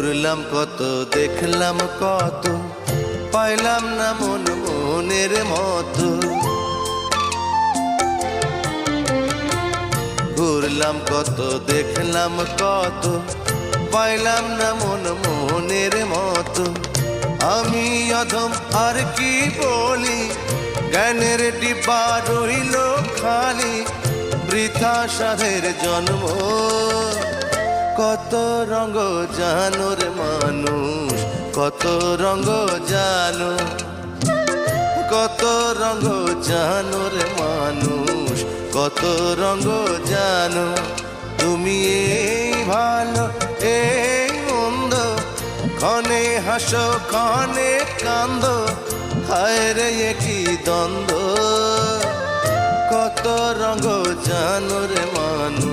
ঘুরলাম কত, দেখলাম কত, পাইলাম না মন মনের মতো। ঘুরলাম কত, দেখলাম কত, পাইলাম না মন মনের মতো। আমি অধম আর কি বলি, জ্ঞানের ডিব্বা রইল খালি, বৃথা সাধের জন্ম। কত রঙ জানো রে মানুষ, কত রঙ জানো, কত রঙ জানো রে মানুষ, কত রঙ জানো। তুমি এই ভালো এই মন্দ, ক্ষণে হাসো ক্ষণে কান্দো, হায় রে কি দ্বন্দ্ব। কত রঙ জানো রে মানুষ।